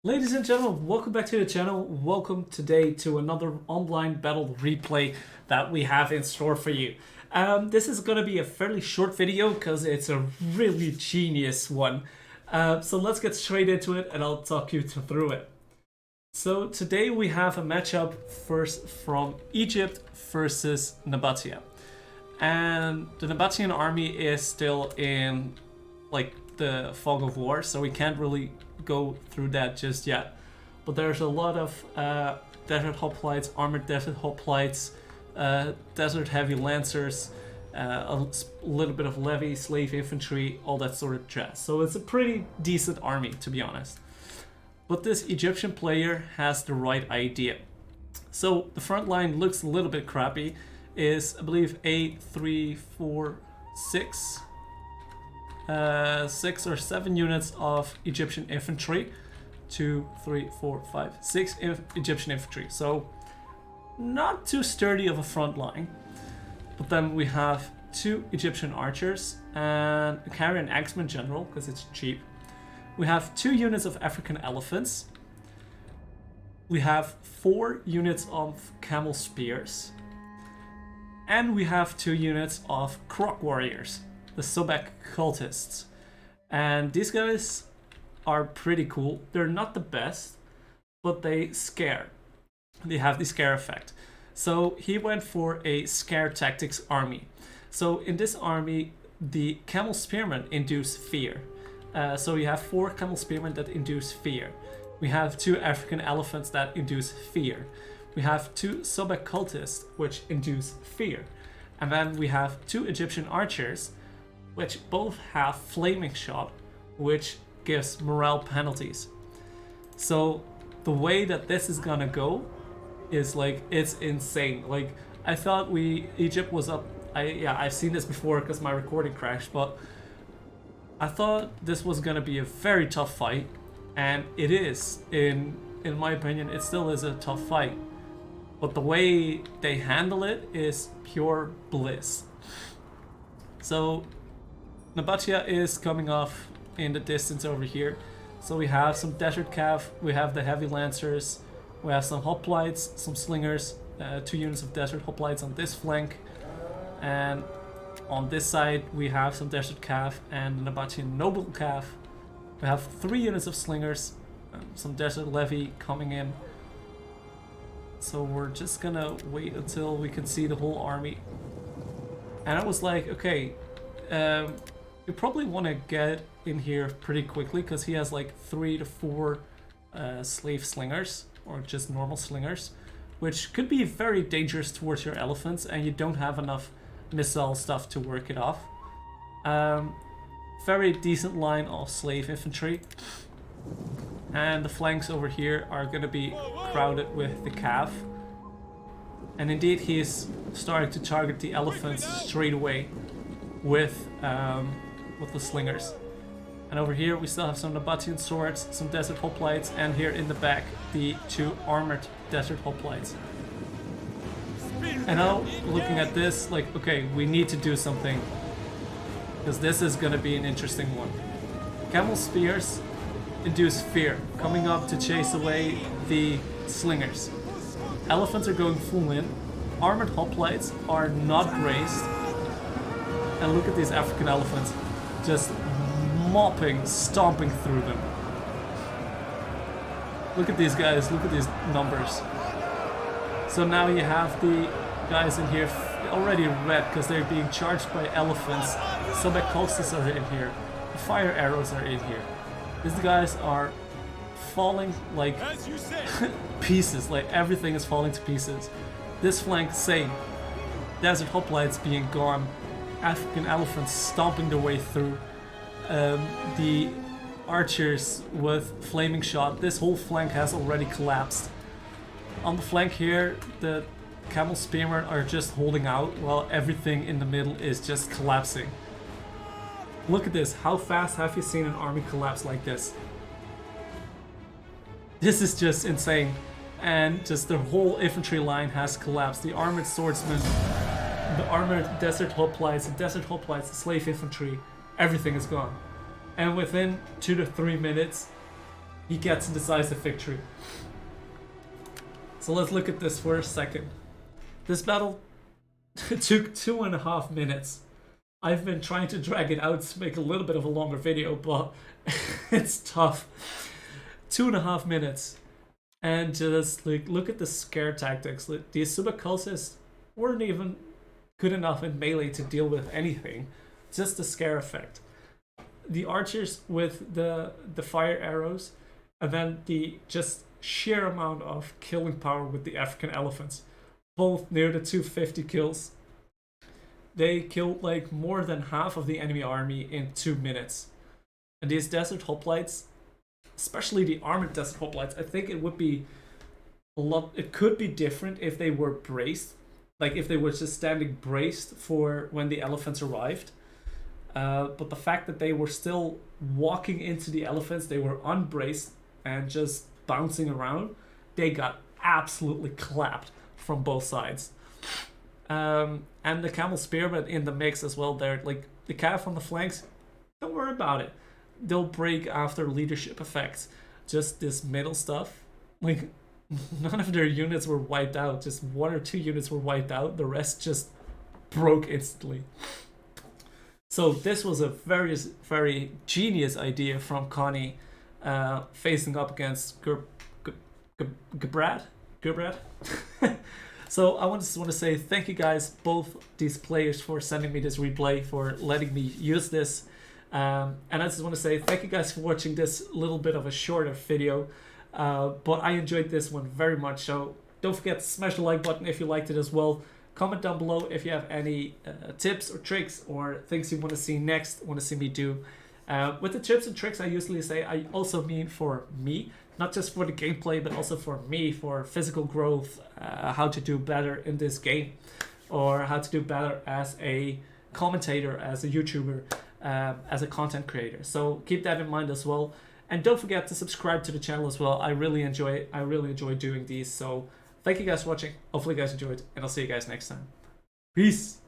Ladies and gentlemen, welcome back to the channel. Welcome today to another online battle replay that we have in store for you. This is going to be a fairly short video because it's a really genius one. So let's get straight into it and I'll talk you through it. So today we have a matchup first from Egypt versus Nabatea. And the Nabatean army is still in the fog of war, so we can't really go through that just yet. But there's a lot of desert hoplites, armored desert hoplites, desert heavy lancers, a little bit of levy, slave infantry, all that sort of jazz. So it's a pretty decent army, to be honest. But this Egyptian player has the right idea. So the front line looks a little bit crappy. Is I believe 8, 3, 4, 6. 6 or 7 units of Egyptian infantry. 2, 3, 4, 5, 6 Egyptian infantry. So not too sturdy of a front line. But then we have 2 Egyptian archers and a carrier and axeman general because it's cheap. We have 2 units of African elephants. We have 4 units of camel spears. And we have 2 units of croc warriors, the Sobek cultists. And these guys are pretty cool. They're not the best, but they scare. They have the scare effect. So he went for a scare tactics army. So in this army, the camel spearmen induce fear. So you have 4 camel spearmen that induce fear. We have 2 African elephants that induce fear. We have 2 Sobek cultists, which induce fear. And then we have 2 Egyptian archers, which both have flaming shot, which gives morale penalties. So the way that this is gonna go is it's insane. I thought Egypt was up. I've seen this before because my recording crashed, but I thought this was gonna be a very tough fight, and it is. In my opinion, it still is a tough fight. But the way they handle it is pure bliss. So Nabatea is coming off in the distance over here. So we have some desert cav, we have the heavy lancers, we have some hoplites, some slingers, 2 units of desert hoplites on this flank. And on this side we have some desert cav and Nabatean noble cav. We have 3 units of slingers, some desert levy coming in. So we're just gonna wait until we can see the whole army. And I was like, okay, you probably want to get in here pretty quickly because he has 3 to 4 slave slingers or just normal slingers, which could be very dangerous towards your elephants, and you don't have enough missile stuff to work it off. Very decent line of slave infantry. And the flanks over here are going to be crowded with the cav. And indeed he is starting to target the elephants straight away with the slingers. And over here we still have some Nabatean swords, some desert hoplites, and here in the back the 2 armored desert hoplites. And now looking at this, okay, we need to do something, because this is going to be an interesting one. Camel spears induce fear, coming up to chase away the slingers. Elephants are going full in. Armored hoplites are not grazed. And look at these African elephants just mopping, stomping through them. Look at these guys, look at these numbers. So now you have the guys in here already red because they're being charged by elephants. Sobek cultists are in here. The fire arrows are in here. These guys are falling like pieces, everything is falling to pieces. This flank, same. Desert hoplites being gone, African elephants stomping their way through, the archers with flaming shot. This whole flank has already collapsed. On the flank here, the camel spearmen are just holding out while everything in the middle is just collapsing. Look at this, how fast have you seen an army collapse like this? This is just insane. And just the whole infantry line has collapsed. The armored swordsmen, the armored desert hoplites, the slave infantry, everything is gone. And within 2 to 3 minutes, he gets a decisive victory. So let's look at this for a second. This battle took 2.5 minutes. I've been trying to drag it out to make a little bit of a longer video, but it's tough. 2.5 minutes. And just like look at the scare tactics. Like, the Asuba cultists weren't even good enough in melee to deal with anything. Just the scare effect. The archers with the fire arrows, and then the just sheer amount of killing power with the African elephants. Both near the 250 kills. They killed like more than half of the enemy army in 2 minutes. And these desert hoplites, especially the armored desert hoplites, I think it would be a lot. It could be different if they were braced, like if they were just standing braced for when the elephants arrived. But the fact that they were still walking into the elephants, they were unbraced and just bouncing around, they got absolutely clapped from both sides. And the camel spearmen in the mix as well. They're like the cav on the flanks, don't worry about it. They'll break after leadership effects. Just this middle stuff, like none of their units were wiped out. Just 1 or 2 units were wiped out. The rest just broke instantly. So this was a very, very genius idea from Connie, facing up against Gebrad. So I just want to say thank you guys, both these players, for sending me this replay, for letting me use this. And I just want to say thank you guys for watching this little bit of a shorter video. But I enjoyed this one very much. So don't forget to smash the like button if you liked it as well. Comment down below if you have any tips or tricks or things you want to see next, want to see me do. With the tips and tricks, I usually say I also mean for me, not just for the gameplay, but also for me, for physical growth, how to do better in this game, or how to do better as a commentator, as a YouTuber, as a content creator. So keep that in mind as well. And don't forget to subscribe to the channel as well. I really enjoy it. I really enjoy doing these. So thank you guys for watching. Hopefully you guys enjoyed, and I'll see you guys next time. Peace.